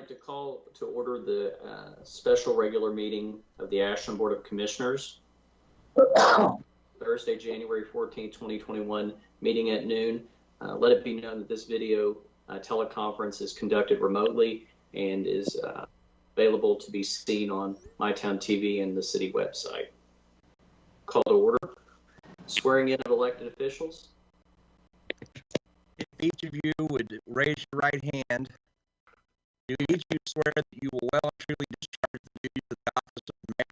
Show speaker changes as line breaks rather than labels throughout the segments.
like to call to order the special regular meeting of the Ashland Board of Commissioners, Thursday, January 14th, 2021, meeting at noon. Let it be known that this video teleconference is conducted remotely and is available to be seen on MyTown TV and the city website. Call to order. Swearing in of elected officials.
If each of you would raise your right hand, do each of you swear that you will well and truly discharge the duties of the office of mayor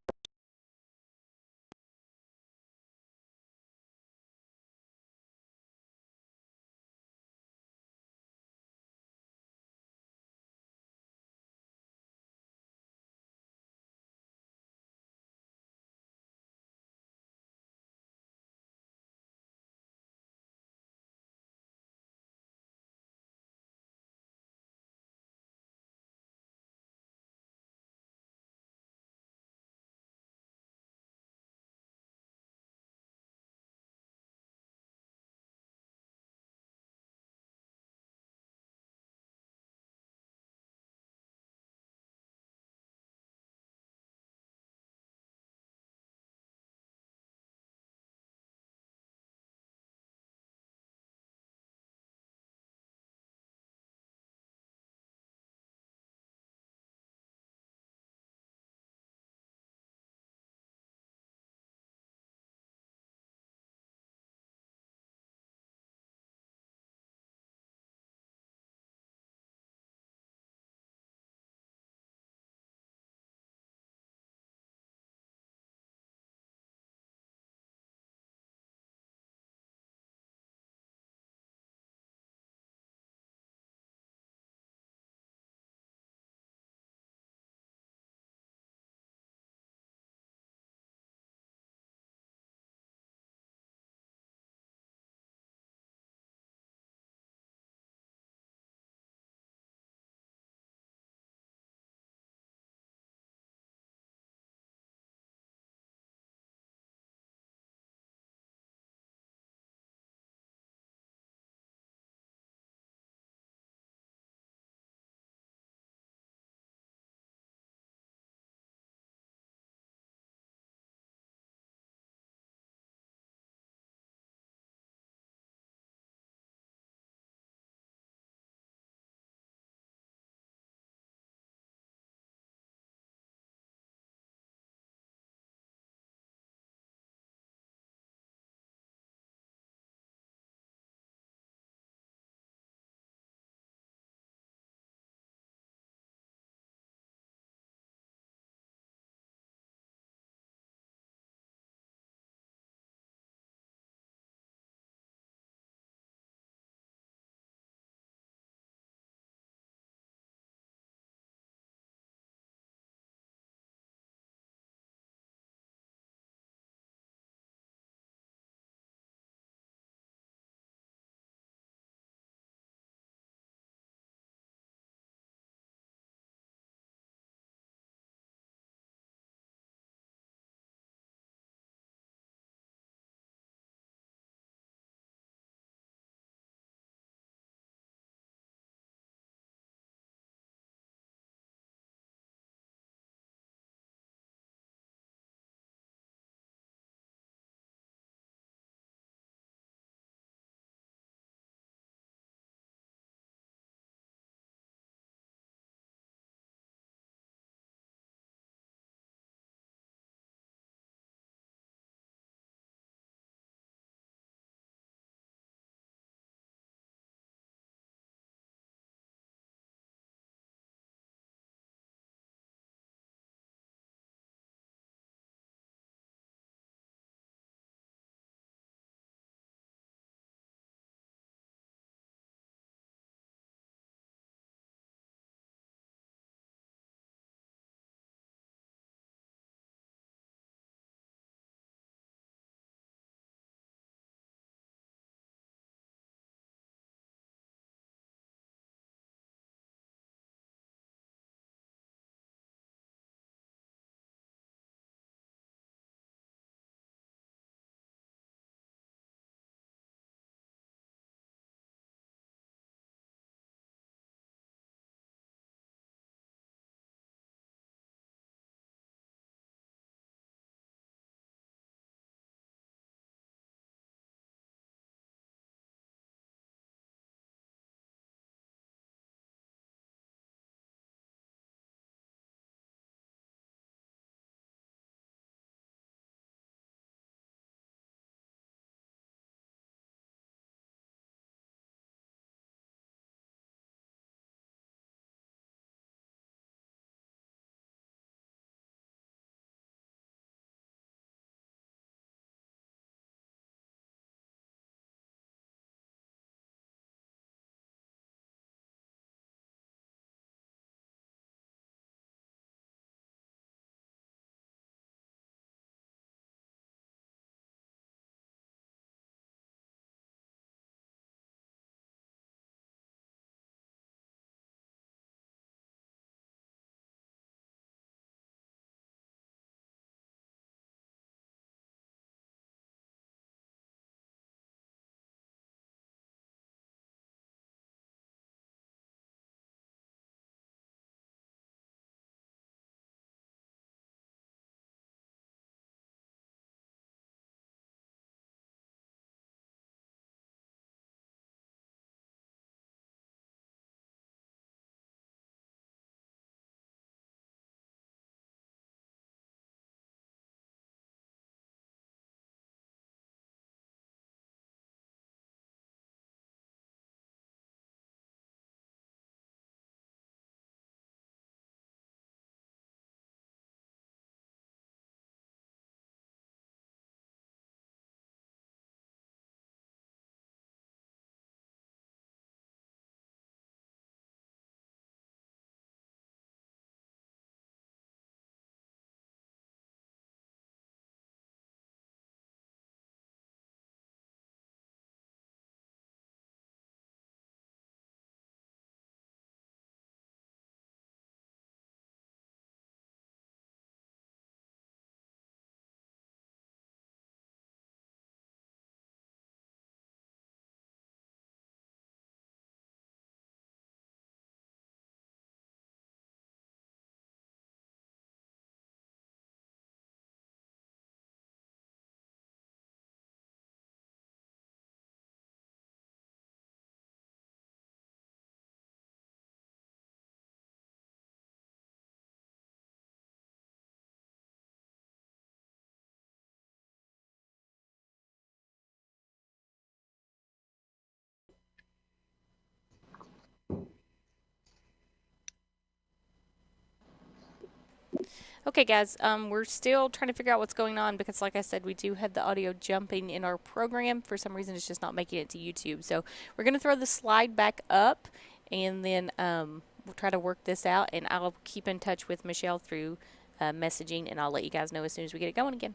Okay, guys, we're still trying to figure out what's going on because, like I said, we do have the audio jumping in our program. For some reason, it's just not making it to YouTube. So we're going to throw the slide back up, and then we'll try to work this out, and I'll keep in touch with Michelle through messaging, and I'll let you guys know as soon as we get it going again.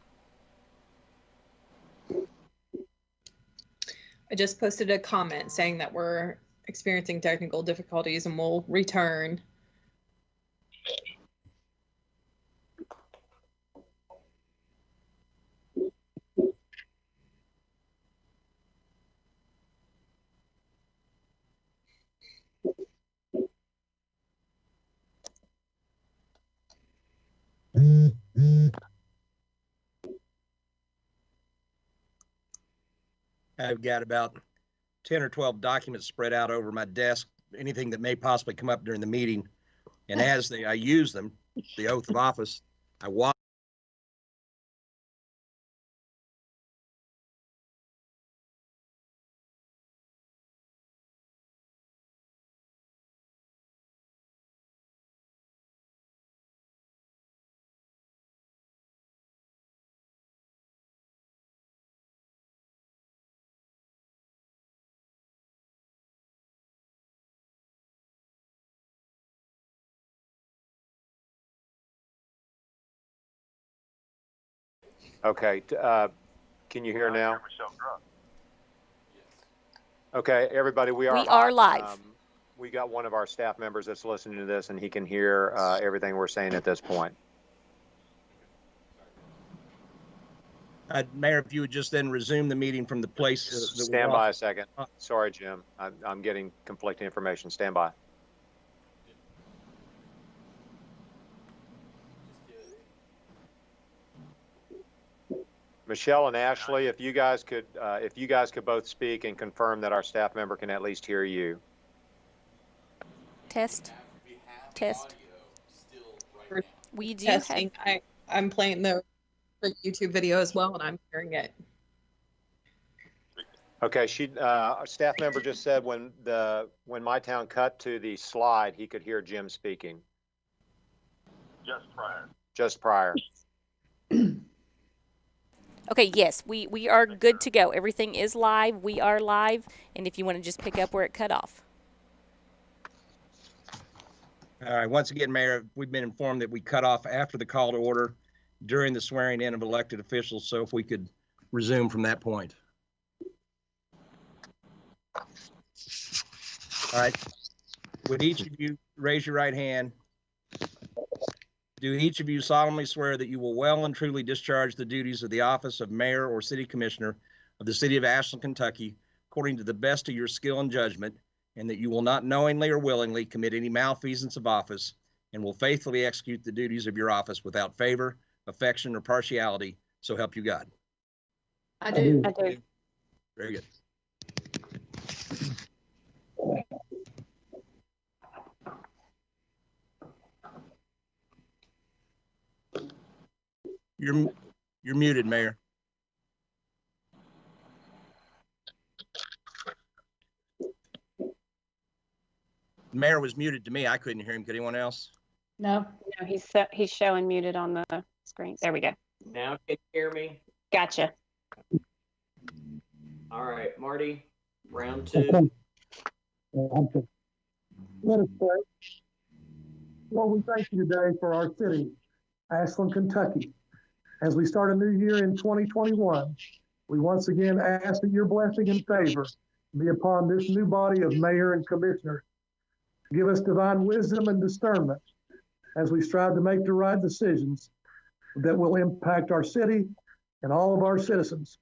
I just posted a comment saying that we're experiencing technical difficulties and we'll return.
I've got about 10 or 12 documents spread out over my desk, anything that may possibly come up during the meeting. And as I use them, the oath of office, I watch.
Okay, can you hear now? Okay, everybody, we are
live.
We got one of our staff members that's listening to this, and he can hear everything we're saying at this point.
Mayor, if you would just then resume the meeting from the place.
Stand by a second. Sorry, Jim. I'm getting conflicting information. Stand by. Michelle and Ashley, if you guys could both speak and confirm that our staff member can at least hear you.
Test. We do
testing.
have.
I'm playing the YouTube video as well, and I'm hearing it.
Okay, staff member just said when my town cut to the slide, he could hear Jim speaking. Just prior.
Okay, yes, we are good to go. Everything is live. We are live, and if you want to just pick up where it cut off.
All right, once again, Mayor, we've been informed that we cut off after the call to order during the swearing in of elected officials, so if we could resume from that point. All right, would each of you raise your right hand? Do each of you solemnly swear that you will well and truly discharge the duties of the office of mayor or city commissioner of the city of Ashland, Kentucky, according to the best of your skill and judgment, and that you will not knowingly or willingly commit any malfeasance of office and will faithfully execute the duties of your office without favor, affection, or partiality, so help you God?
I do.
Very good. You're muted, Mayor. The mayor was muted to me. I couldn't hear him. Could anyone else?
No, he's showing muted on the screen. There we go.
Now can you hear me?
Gotcha.
All right, Marty, round two.
Okay. Let us pray. Lord, we thank you today for our city, Ashland, Kentucky. As we start a new year in 2021, we once again ask that your blessing and favor be upon this new body of mayor and commissioner. Give us divine wisdom and discernment as we strive to make the right decisions that will impact our city and all of our citizens.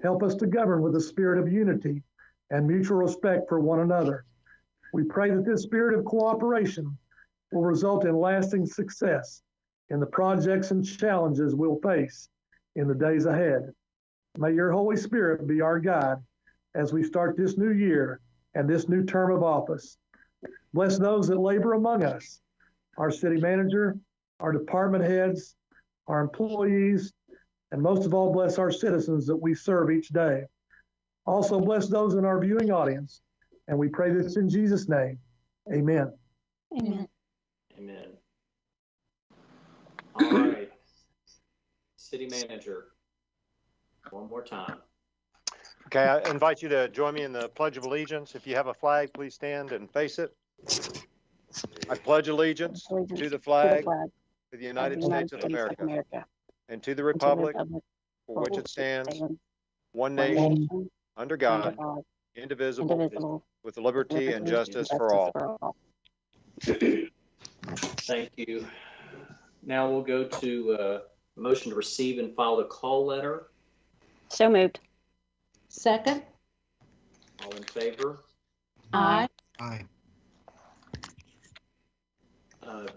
Help us to govern with a spirit of unity and mutual respect for one another. We pray that this spirit of cooperation will result in lasting success in the projects and challenges we'll face in the days ahead. May your Holy Spirit be our guide as we start this new year and this new term of office. Bless those that labor among us, our city manager, our department heads, our employees, and most of all, bless our citizens that we serve each day. Also bless those in our viewing audience, and we pray this in Jesus' name. Amen.
Amen.
Amen. All right. City Manager, one more time.
Okay, I invite you to join me in the Pledge of Allegiance. If you have a flag, please stand and face it. I pledge allegiance to the flag of the United States of America and to the republic for which it stands, one nation, under God, indivisible, with liberty and justice for all.
Thank you. Now we'll go to a motion to receive and file the call letter.
So moved.
Second.
All in favor?
Aye.
Aye.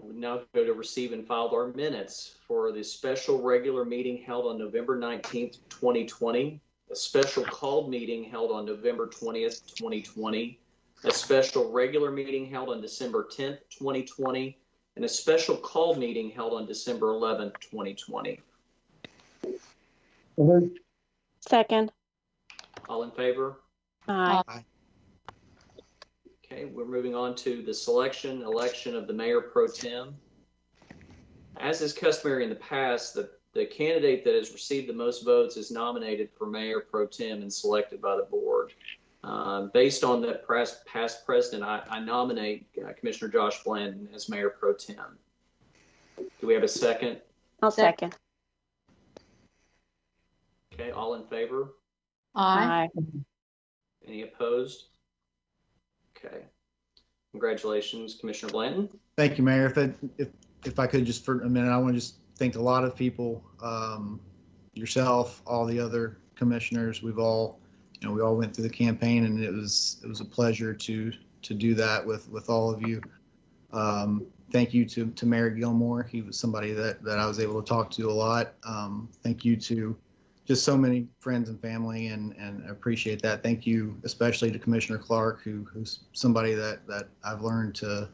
We now go to receive and file our minutes for the special regular meeting held on November 19th, 2020, a special called meeting held on November 20th, 2020, a special regular meeting held on December 10th, 2020, and a special call meeting held on December 11th, 2020.
Second.
All in favor?
Aye.
Okay, we're moving on to the election of the mayor pro tem. As is customary in the past, the candidate that has received the most votes is nominated for mayor pro tem and selected by the board. Based on that past precedent, I nominate Commissioner Josh Blandon as mayor pro tem. Do we have a second?
I'll second.
Okay, all in favor?
Aye.
Any opposed? Okay. Congratulations, Commissioner Blanton.
Thank you, Mayor. If I could just for a minute, I want to just thank a lot of people, yourself, all the other commissioners. We all went through the campaign, and it was a pleasure to do that with all of you. Thank you to Mayor Gilmore. He was somebody that I was able to talk to a lot. Thank you to just so many friends and family, and I appreciate that. Thank you especially to Commissioner Clark, who's somebody that I've learned to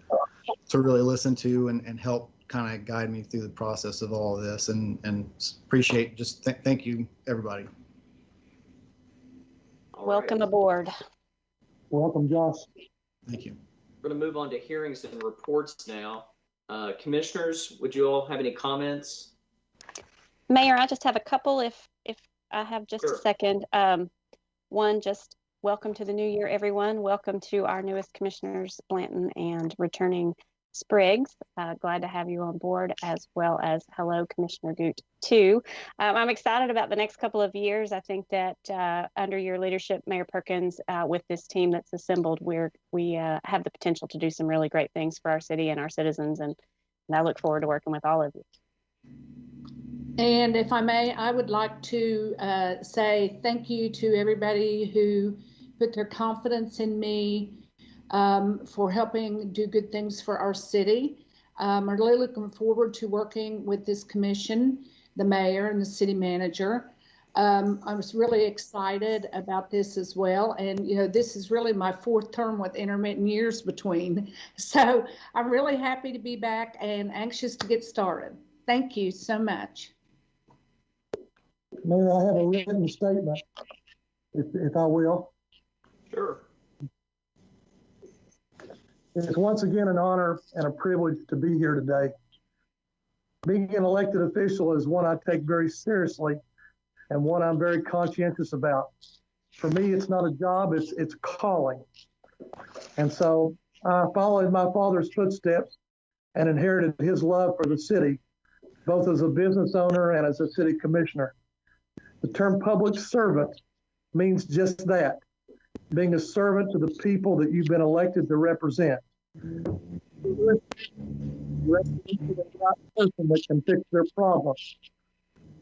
really listen to and help kind of guide me through the process of all of this, and appreciate thank you, everybody.
Welcome aboard.
Welcome, Josh.
Thank you.
We're going to move on to hearings and reports now. Commissioners, would you all have any comments?
Mayor, I just have a couple if I have just
Sure.
a second. One, just welcome to the new year, everyone. Welcome to our newest commissioners, Blanton and returning Spriggs. Glad to have you on board, as well as hello, Commissioner Goot, too. I'm excited about the next couple of years. I think that under your leadership, Mayor Perkins, with this team that's assembled, we have the potential to do some really great things for our city and our citizens, and I look forward to working with all of you.
And if I may, I would like to say thank you to everybody who put their confidence in me for helping do good things for our city. I'm really looking forward to working with this commission, the mayor and the city manager. I was really excited about this as well. And, this is really my fourth term with intermittent years between. So I'm really happy to be back and anxious to get started. Thank you so much.
Mayor, I have a written statement, if I will.
Sure.
It's once again an honor and a privilege to be here today. Being an elected official is one I take very seriously and one I'm very conscientious about. For me, it's not a job, it's calling. And so I followed my father's footsteps and inherited his love for the city, both as a business owner and as a city commissioner. The term public servant means just that, being a servant to the people that you've been elected to represent. You're the right person that can fix their problems.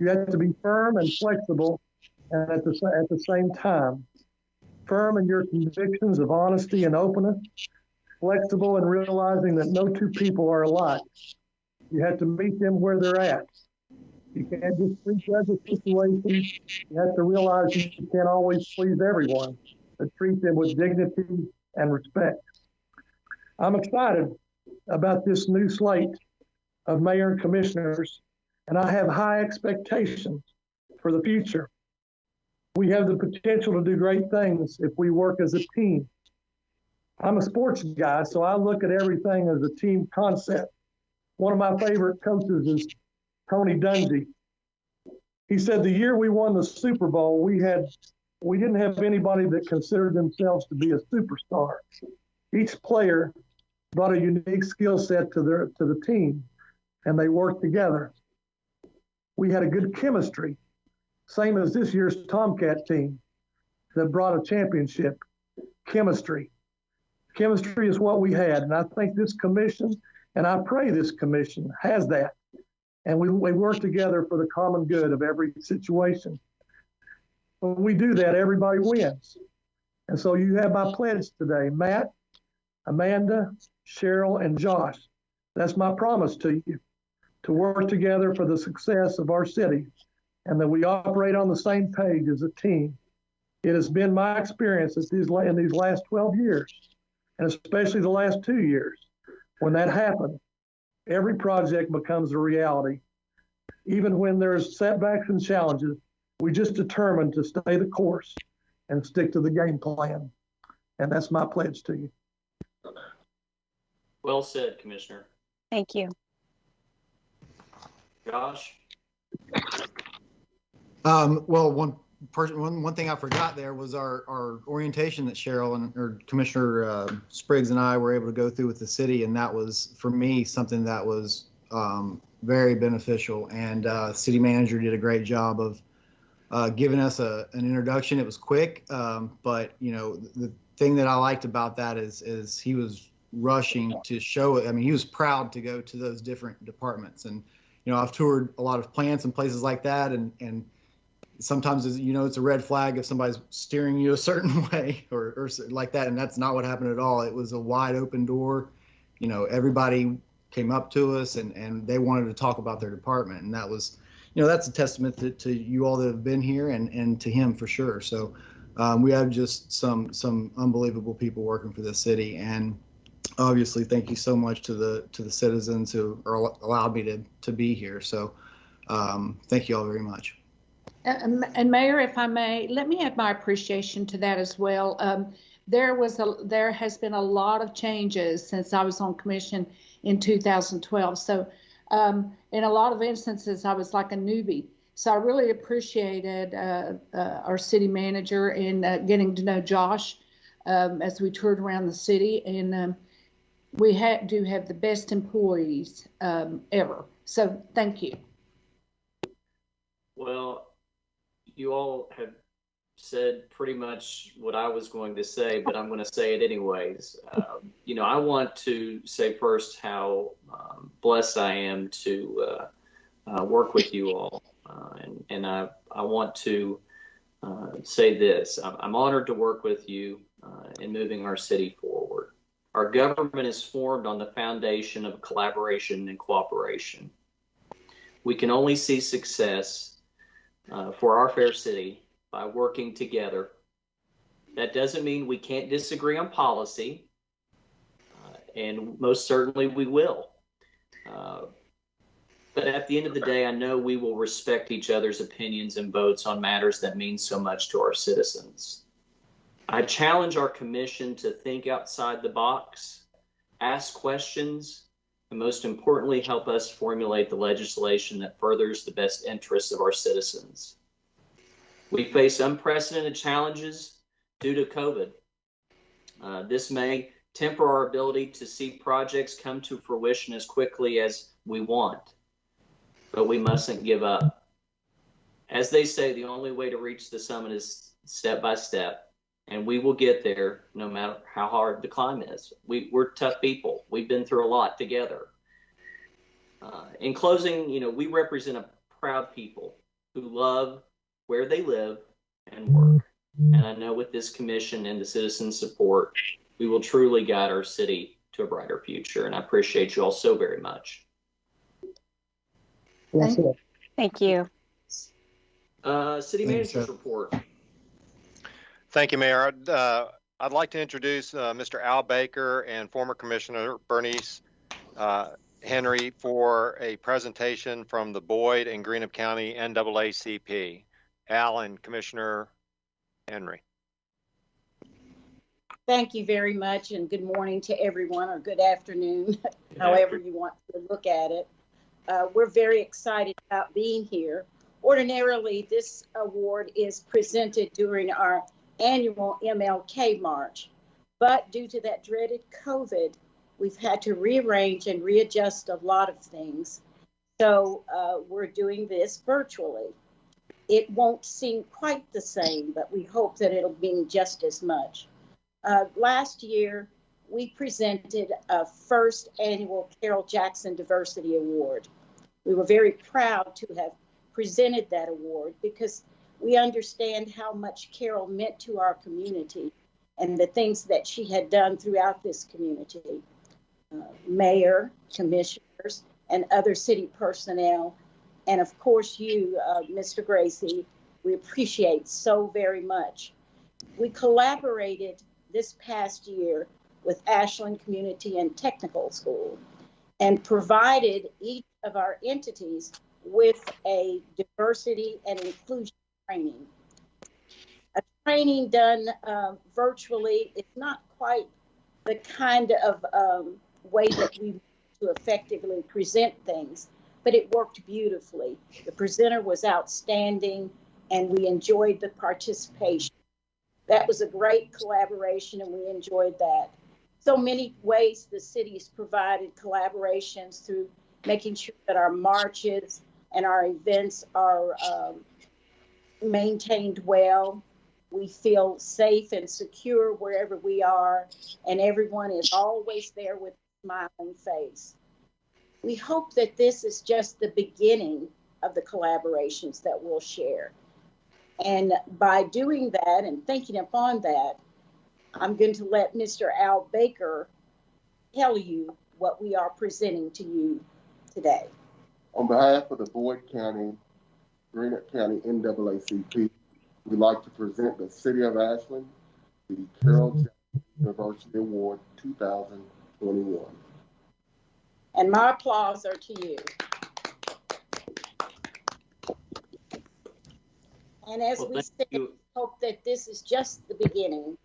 You have to be firm and flexible, and at the same time, firm in your convictions of honesty and openness, flexible in realizing that no two people are alike. You have to meet them where they're at. You can't just prejudge a situation. You have to realize you can't always please everyone, but treat them with dignity and respect. I'm excited about this new slate of mayor and commissioners, and I have high expectations for the future. We have the potential to do great things if we work as a team. I'm a sports guy, so I look at everything as a team concept. One of my favorite coaches is Tony Dungy. He said the year we won the Super Bowl, we didn't have anybody that considered themselves to be a superstar. Each player brought a unique skill set to the team, and they worked together. We had a good chemistry, same as this year's Tomcat team that brought a championship. Chemistry is what we had, and I think this commission, and I pray this commission has that. And we work together for the common good of every situation. When we do that, everybody wins. And so you have my pledge today, Matt, Amanda, Cheryl, and Josh. That's my promise to you, to work together for the success of our city and that we operate on the same page as a team. It has been my experience in these last 12 years, and especially the last 2 years, when that happened, every project becomes a reality. Even when there's setbacks and challenges, we just determined to stay the course and stick to the game plan. And that's my pledge to you.
Well said, Commissioner.
Thank you.
Josh?
Well, one thing I forgot there was our orientation that Cheryl or Commissioner Spriggs and I were able to go through with the city, and that was, for me, something that was very beneficial. And city manager did a great job of giving us an introduction. It was quick, but the thing that I liked about that is he was rushing to show it. I mean, he was proud to go to those different departments, and I've toured a lot of plants and places like that, and sometimes it's a red flag if somebody's steering you a certain way or like that, and that's not what happened at all. It was a wide open door. Everybody came up to us and they wanted to talk about their department, and that was, that's a testament to you all that have been here and to him for sure. So we have just some unbelievable people working for this city, and obviously thank you so much to the citizens who allowed me to be here. So thank you all very much.
And Mayor, if I may, let me add my appreciation to that as well. There has been a lot of changes since I was on commission in 2012. So in a lot of instances, I was like a newbie. So I really appreciated our city manager and getting to know Josh as we toured around the city. And we do have the best employees ever. So thank you.
Well, you all have said pretty much what I was going to say, but I'm going to say it anyways. I want to say first how blessed I am to work with you all. And I want to say this. I'm honored to work with you in moving our city forward. Our government is formed on the foundation of collaboration and cooperation. We can only see success for our fair city by working together. That doesn't mean we can't disagree on policy, and most certainly we will. But at the end of the day, I know we will respect each other's opinions and votes on matters that mean so much to our citizens. I challenge our commission to think outside the box, ask questions, and most importantly, help us formulate the legislation that furthers the best interests of our citizens. We face unprecedented challenges due to COVID. This may temper our ability to see projects come to fruition as quickly as we want, but we mustn't give up. As they say, the only way to reach the summit is step by step. And we will get there no matter how hard the climb is. We're tough people. We've been through a lot together. In closing, we represent a proud people who love where they live and work. And I know with this commission and the citizen support, we will truly guide our city to a brighter future. And I appreciate you all so very much.
Thank you.
City manager's report.
Thank you, Mayor. I'd like to introduce Mr. Al Baker and former Commissioner Bernice Henry for a presentation from the Boyd and Greenup County NAACP. Al and Commissioner Henry.
Thank you very much, and good morning to everyone, or good afternoon, however you want to look at it. we're very excited about being here. Ordinarily, this award is presented during our annual MLK March, but due to that dreaded COVID, we've had to rearrange and readjust a lot of things. So we're doing this virtually. It won't seem quite the same, but we hope that it'll mean just as much. Last year, we presented a first annual Carol Jackson Diversity Award. We were very proud to have presented that award because we understand how much Carol meant to our community and the things that she had done throughout this community. Mayor, commissioners, and other city personnel, and of course you, Mr. Gracie, we appreciate so very much. We collaborated this past year with Ashland Community and Technical School and provided each of our entities with a diversity and inclusion training. A training done virtually is not quite the kind of way that we to effectively present things, but it worked beautifully. The presenter was outstanding and we enjoyed the participation. That was a great collaboration and we enjoyed that. So many ways the city's provided collaborations through making sure that our marches and our events are maintained well. We feel safe and secure wherever we are, and everyone is always there with a smiling face. We hope that this is just the beginning of the collaborations that we'll share. And by doing that and thinking upon that, I'm going to let Mr. Al Baker tell you what we are presenting to you today.
On behalf of the Boyd County, Greenup County NAACP, we'd like to present the City of Ashland the Carol Jackson University Award 2021.
And my applause are to you. And as we said, we hope that this is just the beginning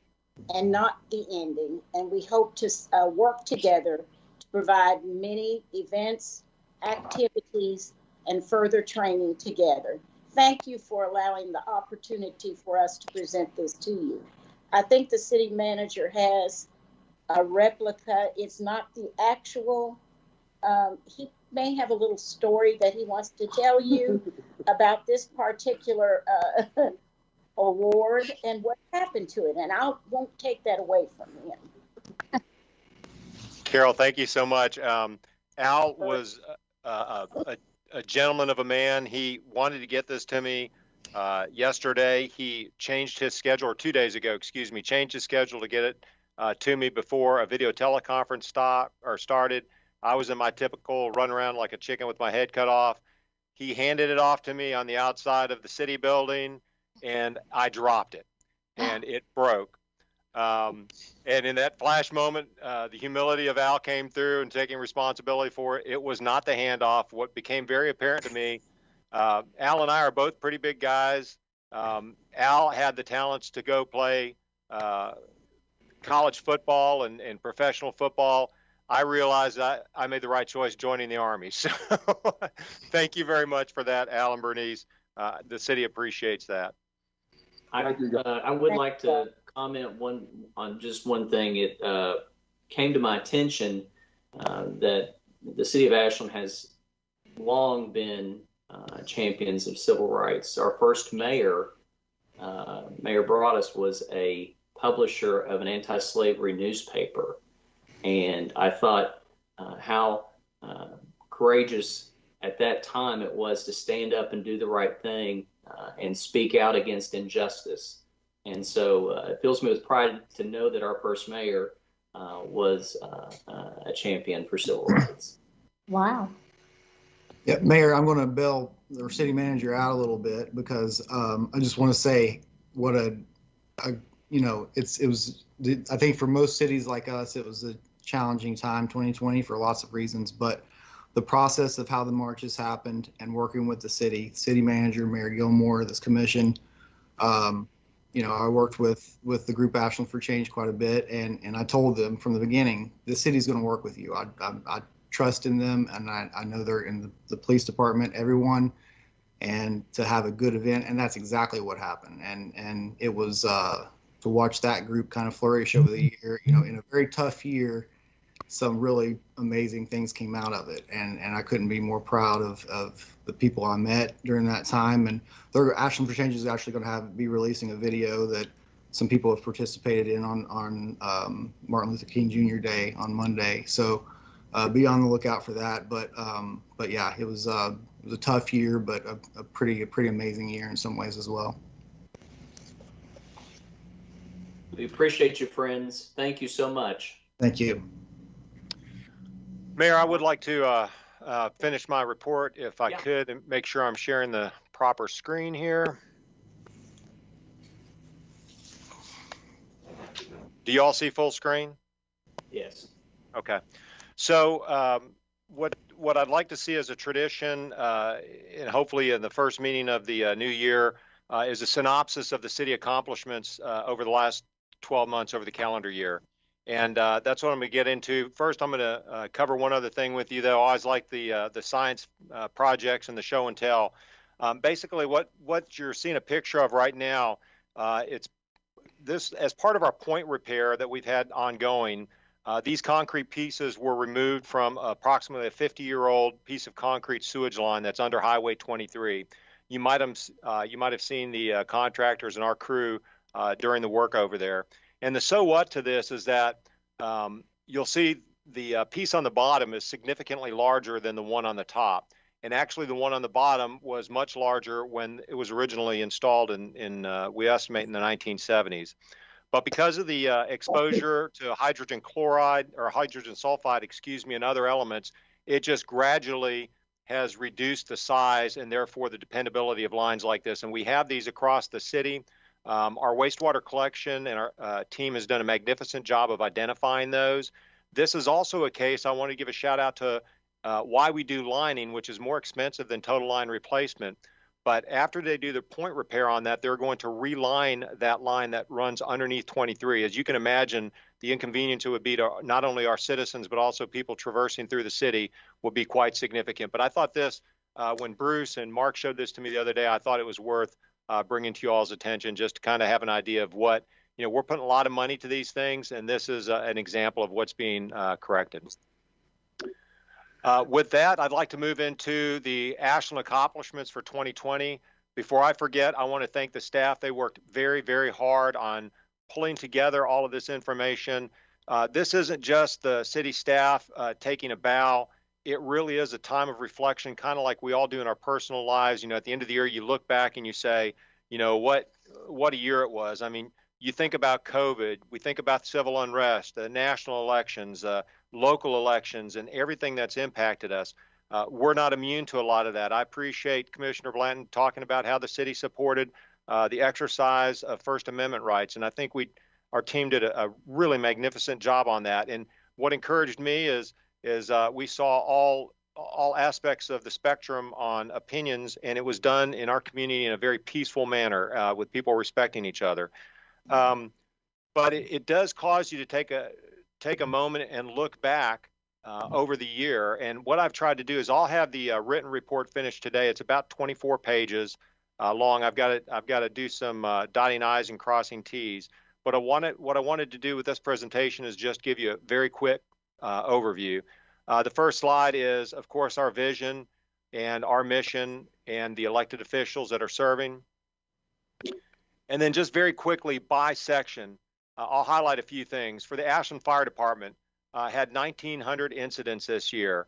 and not the ending. And we hope to work together to provide many events, activities, and further training together. Thank you for allowing the opportunity for us to present this to you. I think the city manager has a replica. It's not the actual, he may have a little story that he wants to tell you about this particular award and what happened to it. And I won't take that away from him.
Carol, thank you so much. Al was a gentleman of a man. He wanted to get this to me yesterday. He changed his schedule, or 2 days ago, excuse me, changed his schedule to get it to me before a video teleconference started. I was in my typical run around like a chicken with my head cut off. He handed it off to me on the outside of the city building, and I dropped it, and it broke. And in that flash moment, the humility of Al came through and taking responsibility for it. It was not the handoff. What became very apparent to me, Al and I are both pretty big guys. Al had the talents to go play college football and professional football. I realized I made the right choice joining the Army. So thank you very much for that, Al and Bernice. The city appreciates that.
I would like to comment on just one thing. It came to my attention that the city of Ashland has long been champions of civil rights. Our first mayor, Mayor Broadus, was a publisher of an anti-slavery newspaper. And I thought how courageous at that time it was to stand up and do the right thing and speak out against injustice. And so it fills me with pride to know that our first mayor was a champion for civil rights. Wow.
Yeah, Mayor, I'm going to bail our city manager out a little bit because I just want to say what it was. I think for most cities like us, it was a challenging time, 2020, for lots of reasons. But the process of how the marches happened and working with the city manager, Mayor Gilmore, this commission, I worked with the group Ashland for Change quite a bit, and I told them from the beginning, the city's going to work with you. I trust in them, and I know they're in the police department, everyone, and to have a good event. And that's exactly what happened. And it was to watch that group kind of flourish over the year, you know, in a very tough year, some really amazing things came out of it. And I couldn't be more proud of the people I met during that time. And Ashland for Change is actually going to be releasing a video that some people have participated in on Martin Luther King Jr. Day on Monday. So be on the lookout for that. But yeah, it was a tough year, but a pretty amazing year in some ways as well.
We appreciate you, friends. Thank you so much.
Thank you.
Mayor, I would like to finish my report if I could, and make sure I'm sharing the proper screen here. Do you all see full screen?
Yes.
Okay. So what I'd like to see as a tradition, and hopefully in the first meeting of the new year, is a synopsis of the city accomplishments over the last 12 months over the calendar year. And that's what I'm going to get into. First, I'm going to cover one other thing with you, though. I always like the science projects and the show and tell. Basically, what you're seeing a picture of right now, it's this as part of our point repair that we've had ongoing. These concrete pieces were removed from approximately a 50-year-old piece of concrete sewage line that's under Highway 23. You might have seen the contractors and our crew during the work over there. And the so what to this is that you'll see the piece on the bottom is significantly larger than the one on the top. And actually the one on the bottom was much larger when it was originally installed we estimate in the 1970s. But because of the exposure to hydrogen chloride or hydrogen sulfide, and other elements, it just gradually has reduced the size and therefore the dependability of lines like this. And we have these across the city. Our wastewater collection and our team has done a magnificent job of identifying those. This is also a case I want to give a shout out to why we do lining, which is more expensive than total line replacement. But after they do the point repair on that, they're going to reline that line that runs underneath 23. As you can imagine, the inconvenience it would be to not only our citizens, but also people traversing through the city would be quite significant. But I thought this, when Bruce and Mark showed this to me the other day, I thought it was worth bringing to you all's attention just to kind of have an idea of what, you know, we're putting a lot of money to these things, and this is an example of what's being corrected. With that, I'd like to move into the Ashland accomplishments for 2020. Before I forget, I want to thank the staff. They worked very, very hard on pulling together all of this information. This isn't just the city staff taking a bow. It really is a time of reflection, kind of like we all do in our personal lives. You know, at the end of the year, you look back and you say, you know, what a year it was. I mean, you think about COVID, we think about civil unrest, the national elections, local elections, and everything that's impacted us. We're not immune to a lot of that. I appreciate Commissioner Blanton talking about how the city supported the exercise of First Amendment rights. And I think our team did a really magnificent job on that. And what encouraged me is we saw all aspects of the spectrum on opinions, and it was done in our community in a very peaceful manner with people respecting each other. But it does cause you to take a moment and look back over the year. And what I've tried to do is I'll have the written report finished today. It's about 24 pages long. I've got to do some dotting I's and crossing T's. But what I wanted to do with this presentation is just give you a very quick overview. The first slide is, of course, our vision and our mission and the elected officials that are serving. And then just very quickly by section, I'll highlight a few things. For the Ashland Fire Department, had 1,900 incidents this year.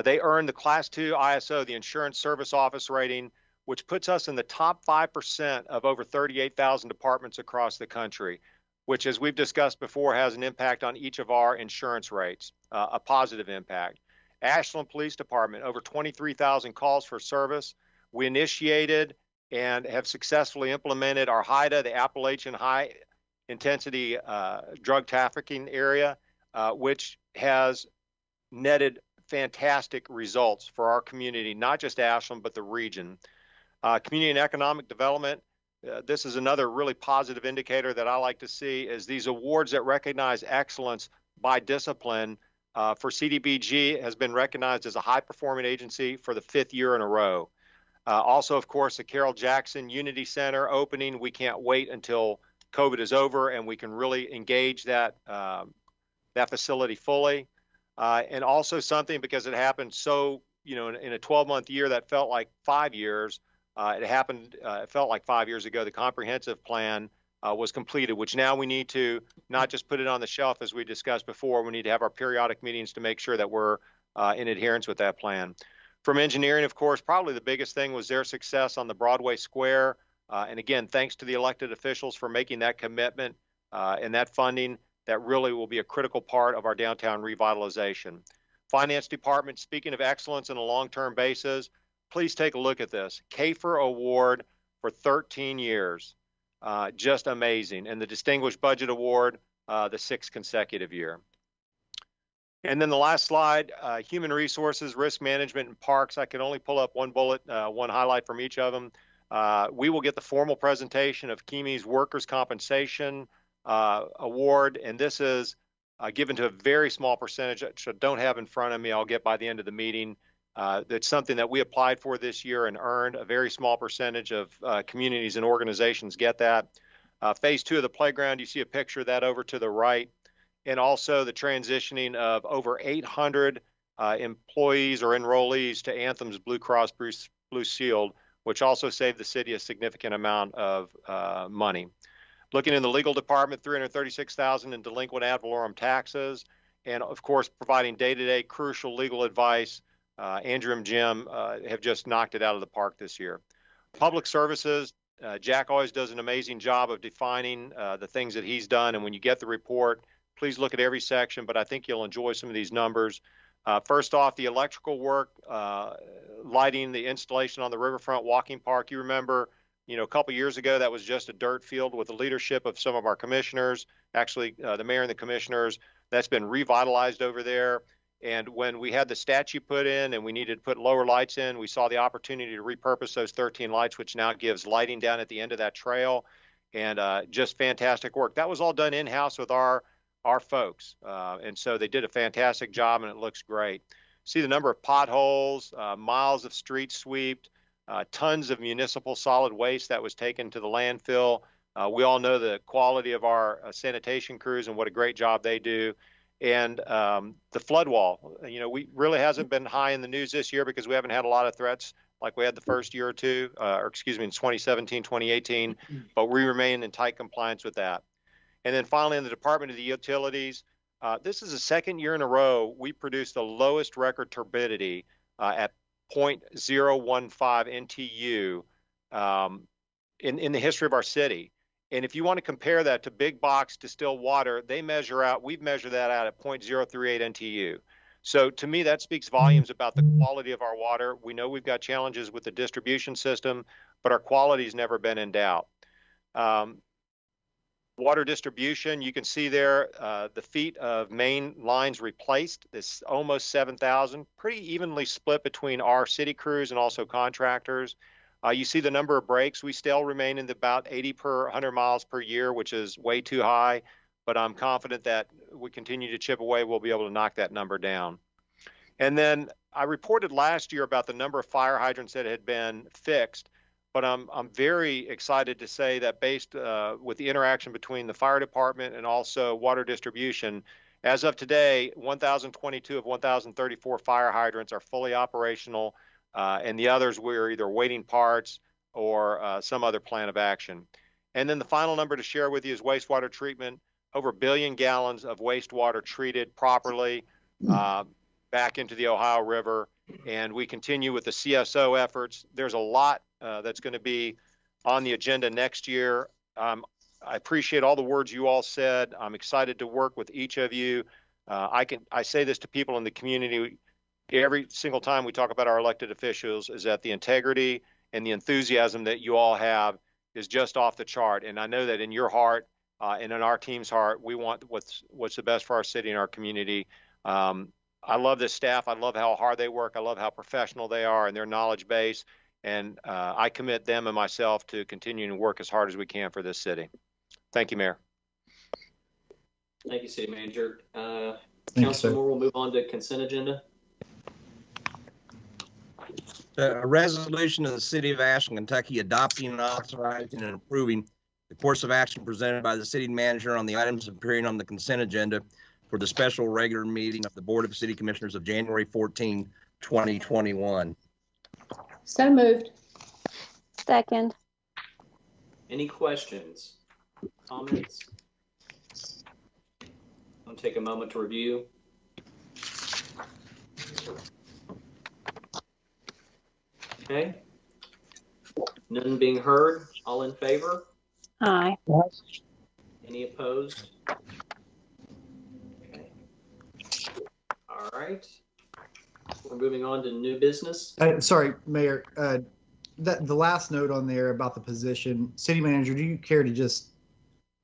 They earned the Class 2 ISO, the Insurance Service Office rating, which puts us in the top 5% of over 38,000 departments across the country, which, as we've discussed before, has an impact on each of our insurance rates, a positive impact. Ashland Police Department, over 23,000 calls for service. We initiated and have successfully implemented our HIDA, the Appalachian High Intensity Drug Trafficking Area, which has netted fantastic results for our community, not just Ashland, but the region. Community and economic development, this is another really positive indicator that I like to see, is these awards that recognize excellence by discipline for CDBG, it has been recognized as a high-performing agency for the 5th year in a row. Also, of course, the Carroll Jackson Unity Center opening. We can't wait until COVID is over and we can really engage that facility fully. And also something, because it happened so, in a 12-month year that felt like 5 years, it felt like 5 years ago, the comprehensive plan was completed, which now we need to not just put it on the shelf as we discussed before, we need to have our periodic meetings to make sure that we're in adherence with that plan. From engineering, of course, probably the biggest thing was their success on the Broadway Square. And again, thanks to the elected officials for making that commitment and that funding. That really will be a critical part of our downtown revitalization. Finance Department, speaking of excellence on a long-term basis, please take a look at this. KFIR Award for 13 years. Just amazing. And the Distinguished Budget Award, the 6th consecutive year. And then the last slide, human resources, risk management, and parks. I can only pull up one bullet, one highlight from each of them. We will get the formal presentation of KIMI's Workers' Compensation Award, and this is given to a very small percentage, which I don't have in front of me. I'll get by the end of the meeting. That's something that we applied for this year and earned. A very small percentage of communities and organizations get that. Phase 2 of the playground, you see a picture of that over to the right. And also the transitioning of over 800 employees or enrollees to Anthem's Blue Cross Blue Shield, which also saved the city a significant amount of money. Looking in the legal department, $336,000 in delinquent ad valorem taxes, and of course, providing day-to-day crucial legal advice. Andrew and Jim have just knocked it out of the park this year. Public services, Jack always does an amazing job of defining the things that he's done, and when you get the report, please look at every section, but I think you'll enjoy some of these numbers. First off, the electrical work, lighting, the installation on the riverfront walking park. You remember, a couple years ago, that was just a dirt field with the leadership of some of our commissioners, actually the mayor and the commissioners. That's been revitalized over there. And when we had the statue put in and we needed to put lower lights in, we saw the opportunity to repurpose those 13 lights, which now gives lighting down at the end of that trail. And just fantastic work. That was all done in-house with our folks. And so they did a fantastic job and it looks great. See the number of potholes, miles of street swept, tons of municipal solid waste that was taken to the landfill. We all know the quality of our sanitation crews and what a great job they do. And the flood wall, we really hasn't been high in the news this year because we haven't had a lot of threats like we had the first year or two, in 2017, 2018, but we remain in tight compliance with that. And then finally, in the Department of the Utilities, this is the 2nd year in a row we produced the lowest record turbidity at 0.015 NTU in the history of our city. And if you want to compare that to big box distilled water, we've measured that out at 0.038 NTU. So to me, that speaks volumes about the quality of our water. We know we've got challenges with the distribution system, but our quality has never been in doubt. Water distribution, you can see there the feet of main lines replaced. This almost 7,000, pretty evenly split between our city crews and also contractors. You see the number of breaks. We still remain in about 80 per 100 miles per year, which is way too high, but I'm confident that we continue to chip away, we'll be able to knock that number down. And then I reported last year about the number of fire hydrants that had been fixed, but I'm very excited to say that based with the interaction between the fire department and also water distribution, as of today, 1,022 of 1,034 fire hydrants are fully operational, and the others we're either waiting parts or some other plan of action. And then the final number to share with you is wastewater treatment. Over 1 billion gallons of wastewater treated properly back into the Ohio River. And we continue with the CSO efforts. There's a lot that's going to be on the agenda next year. I appreciate all the words you all said. I'm excited to work with each of you. I say this to people in the community every single time we talk about our elected officials, is that the integrity and the enthusiasm that you all have is just off the chart. And I know that in your heart and in our team's heart, we want what's the best for our city and our community. I love this staff. I love how hard they work. I love how professional they are and their knowledge base. And I commit them and myself to continuing to work as hard as we can for this city. Thank you, Mayor.
Thank you, City Manager. Councilor Moore, we'll move on to consent agenda.
A resolution of the City of Ashland, Kentucky, adopting and authorizing and approving the course of action presented by the city manager on the items appearing on the consent agenda for the special regular meeting of the Board of City Commissioners of January 14, 2021.
So moved.
Second.
Any questions, comments? I'll take a moment to review. Okay. None being heard. All in favor?
Aye.
Any opposed? Okay. All right. We're moving on to new business.
Sorry, Mayor. The last note on there about the position, city manager, do you care to just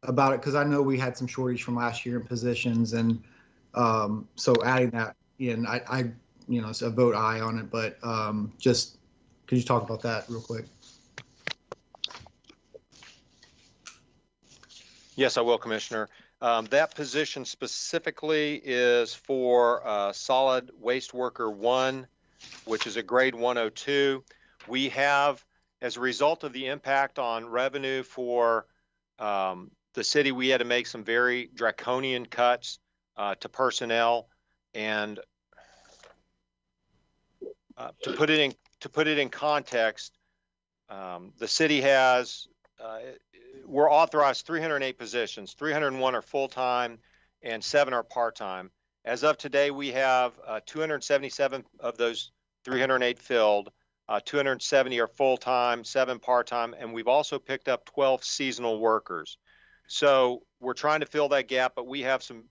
about it? Because I know we had some shortage from last year in positions, and so adding that in, I so vote aye on it. But just could you talk about that real quick?
Yes, I will, Commissioner. That position specifically is for solid waste worker 1, which is a grade 102. We have, as a result of the impact on revenue for the city, we had to make some very draconian cuts to personnel. And to put it in context, the city has we're authorized 308 positions. 301 are full-time and 7 are part-time. As of today, we have 277 of those 308 filled. 270 are full-time, 7 part-time, and we've also picked up 12 seasonal workers. So we're trying to fill that gap, but we have some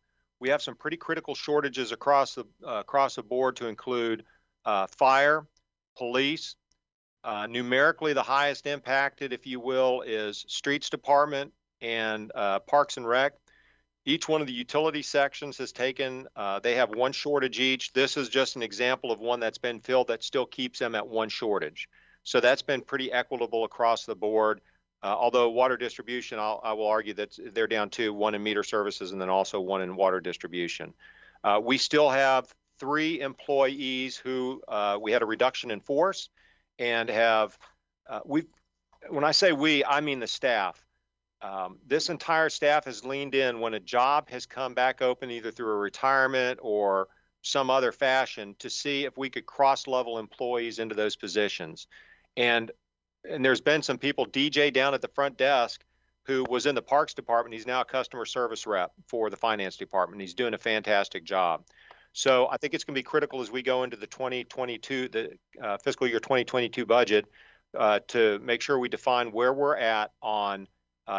pretty critical shortages across the board, to include fire, police. Numerically, the highest impacted, if you will, is streets department and parks and rec. Each one of the utility sections has taken, they have 1 shortage each. This is just an example of one that's been filled that still keeps them at 1 shortage. So that's been pretty equitable across the board. Although water distribution, I will argue that they're down 2, 1 in meter services and then also 1 in water distribution. We still have 3 employees who we had a reduction in force and have, when I say we, I mean the staff. This entire staff has leaned in when a job has come back open, either through a retirement or some other fashion, to see if we could cross-level employees into those positions. And there's been some people, DJ down at the front desk, who was in the parks department. He's now a customer service rep for the finance department. He's doing a fantastic job. So I think it's going to be critical as we go into the 2022, the fiscal year 2022 budget, to make sure we define where we're at on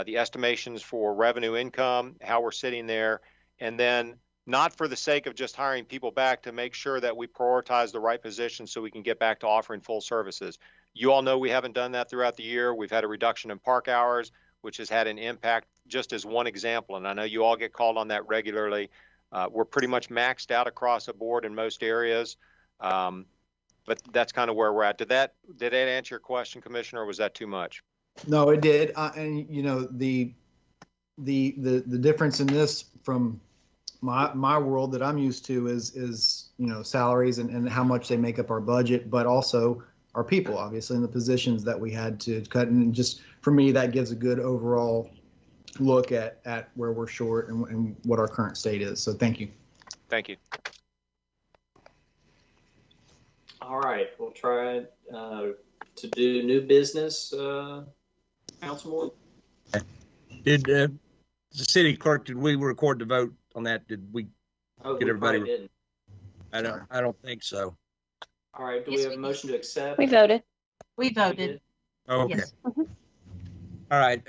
the estimations for revenue income, how we're sitting there, and then not for the sake of just hiring people back, to make sure that we prioritize the right positions so we can get back to offering full services. You all know we haven't done that throughout the year. We've had a reduction in park hours, which has had an impact, just as one example. And I know you all get called on that regularly. We're pretty much maxed out across the board in most areas, but that's kind of where we're at. Did that answer your question, Commissioner, or was that too much?
No, it did. And the difference in this from my world that I'm used to is salaries and how much they make up our budget, but also our people, obviously, in the positions that we had to cut. And just for me, that gives a good overall look at where we're short and what our current state is. So thank you.
Thank you.
All right, we'll try to do new business. Councilman?
Did the city clerk, did we record the vote on that? Did we get everybody?
Didn't.
I don't think so.
All right, do we have a motion to accept?
We voted.
We voted.
Okay.
Yes.
All right.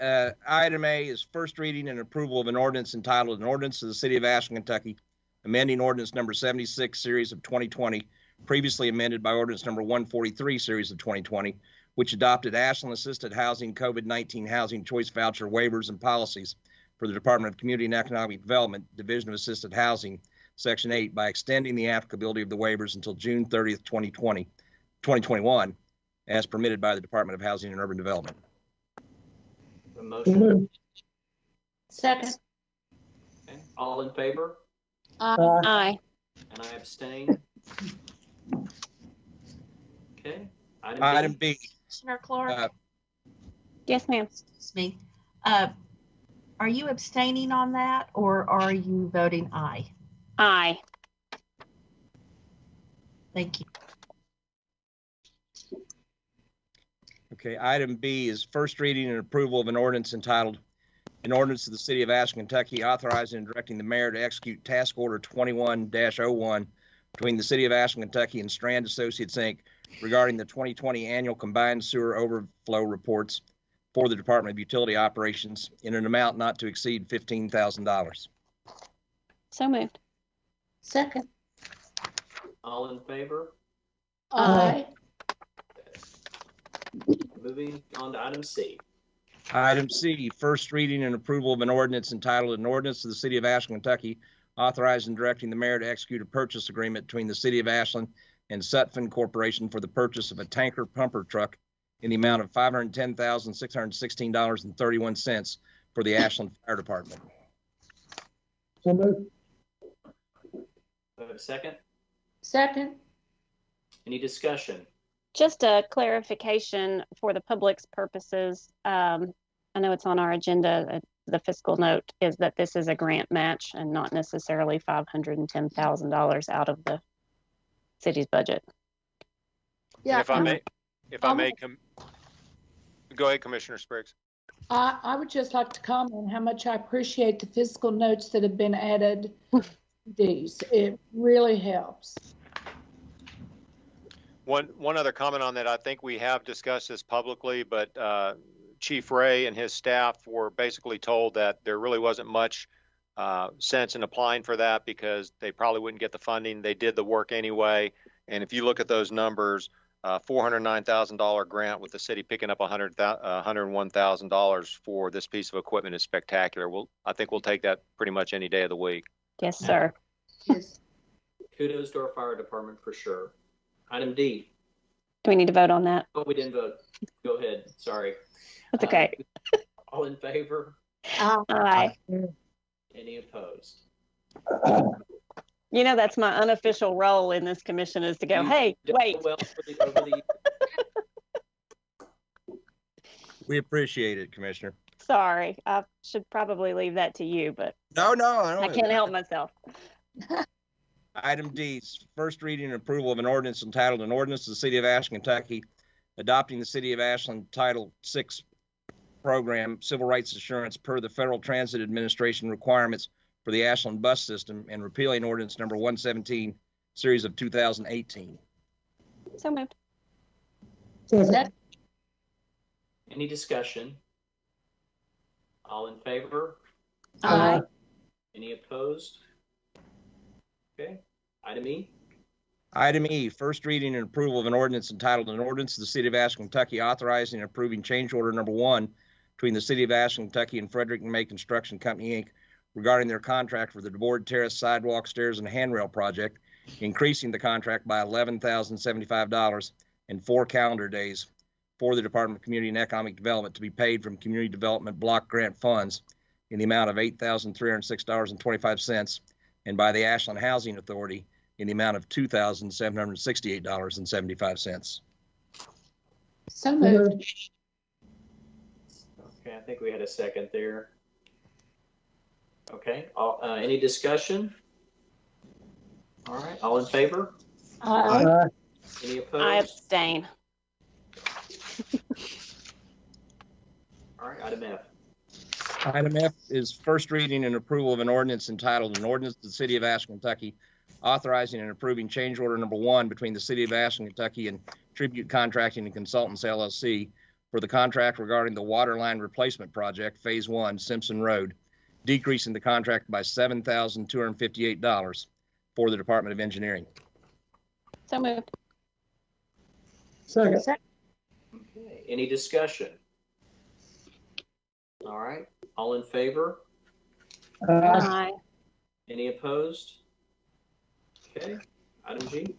Item A is first reading and approval of an ordinance entitled "An Ordinance of the City of Ashland, Kentucky, amending ordinance number 76, series of 2020, previously amended by ordinance number 143, series of 2020, which adopted Ashland Assisted Housing COVID-19 Housing Choice Voucher waivers and policies for the Department of Community and Economic Development, Division of Assisted Housing, Section 8, by extending the applicability of the waivers until June 30th, 2021, as permitted by the Department of Housing and Urban Development.
A motion?
Second.
Okay. All in favor?
Aye.
And I abstain. Okay.
Item B.
Commissioner Clark,
Yes, ma'am.
excuse me. Are you abstaining on that or are you voting aye?
Aye.
Thank you.
Okay, item B is first reading and approval of an ordinance entitled, an ordinance of the City of Ashland, Kentucky, authorizing and directing the mayor to execute task order 21-01 between the City of Ashland, Kentucky and Strand Associates, Inc. regarding the 2020 annual combined sewer overflow reports for the Department of Utility Operations in an amount not to exceed $15,000.
So moved.
Second.
All in favor?
Aye.
Moving on to item C.
Item C, first reading and approval of an ordinance entitled, an ordinance of the City of Ashland, Kentucky, authorizing and directing the mayor to execute a purchase agreement between the City of Ashland and Sutphen Corporation for the purchase of a tanker pumper truck in the amount of $510,616.31 for the Ashland Fire Department.
So moved.
Do I have a second?
Second.
Any discussion?
Just a clarification for the public's purposes. I know it's on our agenda. The fiscal note is that this is a grant match and not necessarily $510,000 out of the city's budget.
Yeah.
If I may, go ahead, Commissioner Spriggs.
I would just like to comment how much I appreciate the fiscal notes that have been added to these. It really helps.
One other comment on that. I think we have discussed this publicly, but Chief Ray and his staff were basically told that there really wasn't much sense in applying for that because they probably wouldn't get the funding. They did the work anyway. And if you look at those numbers, $409,000 grant with the city picking up $101,000 for this piece of equipment is spectacular. I think we'll take that pretty much any day of the week.
Yes, sir.
Yes.
Kudos to our fire department for sure. Item D.
Do we need to vote on that?
Oh, we didn't vote. Go ahead. Sorry.
That's okay.
All in favor?
Aye.
Any opposed?
You know, that's my unofficial role in this commission is to go, hey, wait.
Well, over the
We appreciate it, Commissioner.
Sorry, I should probably leave that to you, but
No,
I can't help myself.
Item D, first reading and approval of an ordinance entitled, an ordinance of the City of Ashland, Kentucky, adopting the City of Ashland Title VI program, civil rights assurance per the Federal Transit Administration requirements for the Ashland bus system and repealing ordinance number 117, series of 2018.
So moved.
Second.
Any discussion? All in favor?
Aye.
Any opposed? Okay. Item E.
Item E, first reading and approval of an ordinance entitled, an ordinance of the City of Ashland, Kentucky, authorizing and approving change order number 1 between the City of Ashland, Kentucky and Frederick and May Construction Company, Inc. regarding their contract for the DeBoard Terrace Sidewalk, Stairs, and Handrail project, increasing the contract by $11,075 and 4 calendar days for the Department of Community and Economic Development to be paid from Community Development Block Grant Funds in the amount of $8,306.25 and by the Ashland Housing Authority in the amount of $2,768.75.
So moved.
Okay, I think we had a second there. Okay. Any discussion? All right. All in favor?
Aye.
Any opposed?
I abstain.
All right. Item F.
Item F is first reading and approval of an ordinance entitled, an ordinance to the City of Ashland, Kentucky, authorizing and approving change order number 1 between the City of Ashland, Kentucky and Tribute Contracting and Consultants, LLC for the contract regarding the water line replacement project, Phase 1, Simpson Road, decreasing the contract by $7,258 for the Department of Engineering.
So moved.
Second.
Okay. Any discussion? All right. All in favor?
Aye.
Any opposed? Okay. Item G.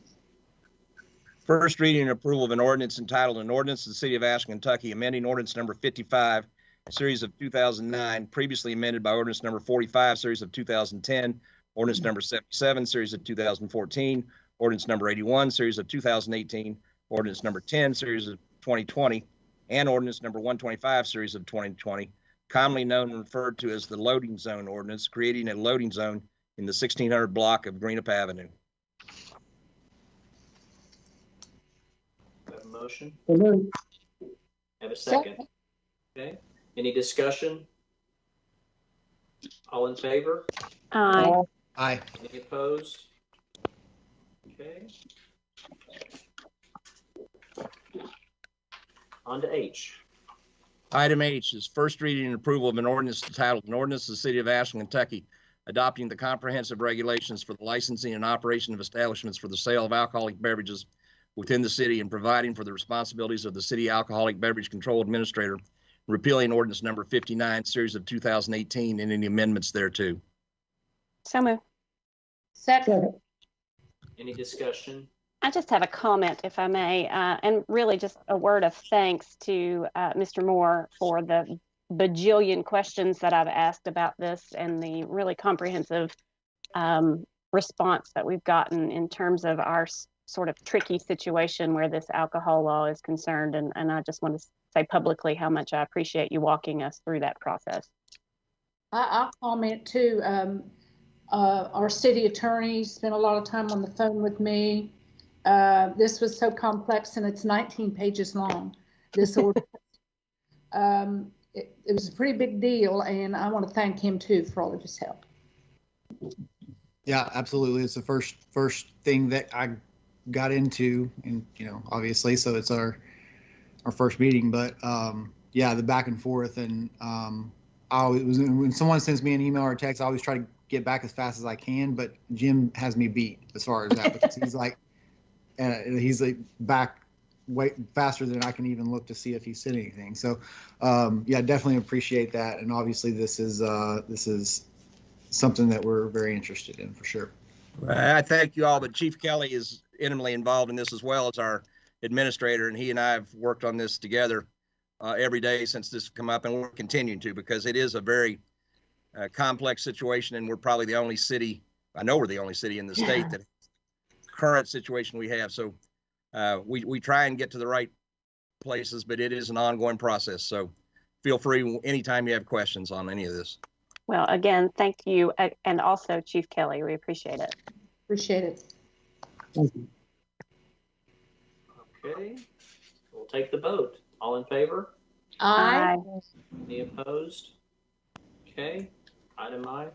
First reading and approval of an ordinance entitled, an ordinance of the City of Ashland, Kentucky, amending ordinance number 55, series of 2009, previously amended by ordinance number 45, series of 2010, Ordinance number 77, series of 2014, ordinance number 81, series of 2018, ordinance number 10, series of 2020, and ordinance number 125, series of 2020, commonly known and referred to as the loading zone ordinance, creating a loading zone in the 1600 block of Greenup Avenue.
Have a motion?
Amen.
Have a second? Okay. Any discussion? All in favor?
Aye.
Aye.
Any opposed? Okay. On to H.
Item H is first reading and approval of an ordinance entitled, an ordinance of the City of Ashland, Kentucky, adopting the comprehensive regulations for the licensing and operation of establishments for the sale of alcoholic beverages within the city and providing for the responsibilities of the City Alcoholic Beverage Control Administrator, repealing ordinance number 59, series of 2018, and any amendments thereto.
So moved.
Second.
Any discussion?
I just have a comment, if I may, and really just a word of thanks to Mr. Moore for the bajillion questions that I've asked about this and the really comprehensive response that we've gotten in terms of our sort of tricky situation where this alcohol law is concerned. And I just want to say publicly how much I appreciate you walking us through that process.
I'll comment too. Our city attorney spent a lot of time on the phone with me. This was so complex and it's 19 pages long, this order. It was a pretty big deal, and I want to thank him too for all of his help.
Yeah, absolutely. It's the first thing that I got into, and obviously, so it's our first meeting. But yeah, the back and forth, and when someone sends me an email or a text, I always try to get back as fast as I can. But Jim has me beat as far as that because he's like back way faster than I can even look to see if he said anything. So yeah, definitely appreciate that. And obviously this is something that we're very interested in for sure.
I thank you all, but Chief Kelly is intimately involved in this as well as our administrator, and he and I have worked on this together every day since this come up, and we're continuing to, because it is a very complex situation, and we're probably the only city, I know we're the only city in the state that current situation we have. So we try and get to the right places, but it is an ongoing process. So feel free anytime you have questions on any of this.
Well, again, thank you. And also Chief Kelly, we appreciate it.
Appreciate it.
Thank you.
Okay, we'll take the vote. All in favor?
Aye.
Any opposed? Okay, item I.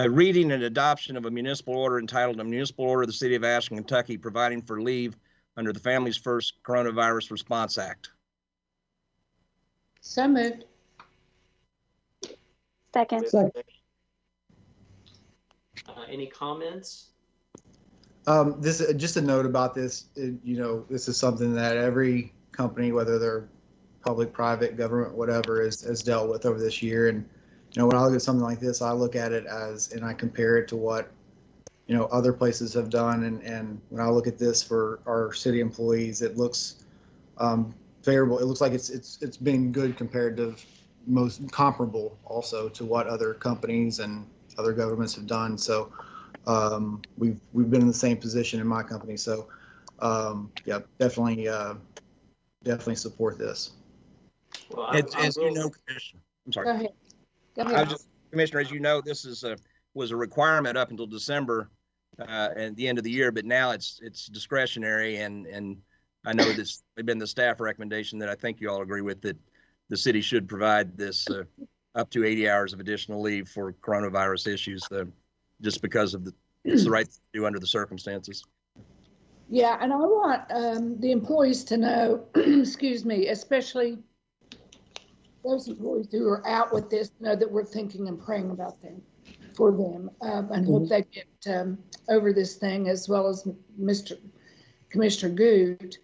Reading and adoption of a municipal order entitled a municipal order of the City of Ashland, Kentucky, providing for leave under the Families First Coronavirus Response Act.
So moved.
Second.
Any comments?
This just a note about this. This is something that every company, whether they're public, private, government, whatever, has dealt with over this year. And when I look at something like this, I look at it and I compare it to what other places have done. And when I look at this for our city employees, it looks favorable. It looks like it's been good compared to most comparable also to what other companies and other governments have done. So we've been in the same position in my company. So yeah, definitely support this.
Well,
As you know, Commissioner, I'm sorry.
Go ahead. Go ahead.
Commissioner, as you know, this was a requirement up until December at the end of the year, but now it's discretionary, and I know this has been the staff recommendation that I think you all agree with, that the city should provide this up to 80 hours of additional leave for coronavirus issues, just because of it's the right thing to do under the circumstances.
Yeah, and I want the employees to know, excuse me, especially those employees who are out with this, know that we're thinking and praying about them, for them, and hope they get over this thing, as well as Commissioner Good,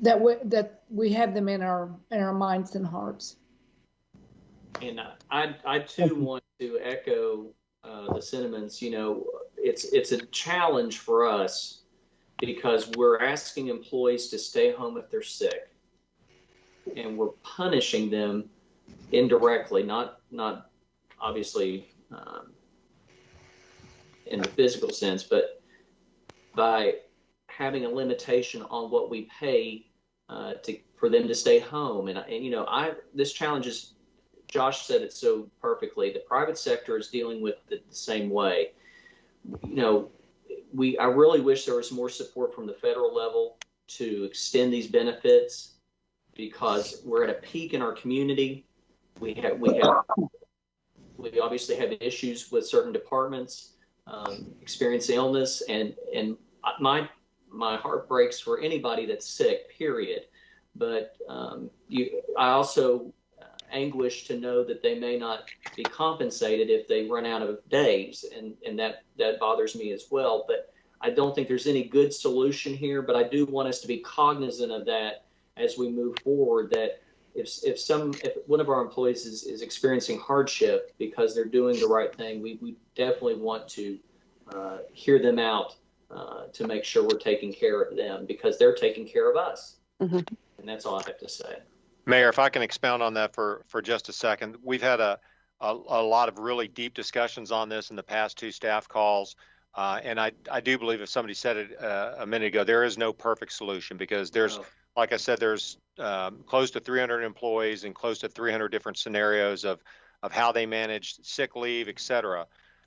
that we have them in our minds and hearts.
And I too want to echo the sentiments. It's a challenge for us because we're asking employees to stay home if they're sick, and we're punishing them indirectly, not obviously in the physical sense, but by having a limitation on what we pay for them to stay home. And this challenge is, Josh said it so perfectly. The private sector is dealing with it the same way. I really wish there was more support from the federal level to extend these benefits, because we're at a peak in our community. We obviously have issues with certain departments, experience illness, and my heart breaks for anybody that's sick, period. But I also anguish to know that they may not be compensated if they run out of days, and that bothers me as well. But I don't think there's any good solution here, but I do want us to be cognizant of that as we move forward, that if one of our employees is experiencing hardship because they're doing the right thing, we definitely want to hear them out to make sure we're taking care of them, because they're taking care of us. Mm-hmm. And that's all I have to say.
Mayor, if I can expound on that for just a second. We've had a lot of really deep discussions on this in the past 2 staff calls. And I do believe, if somebody said it a minute ago, there is no perfect solution, because there's, like I said, there's close to 300 employees and close to 300 different scenarios of how they manage sick leave, et cetera.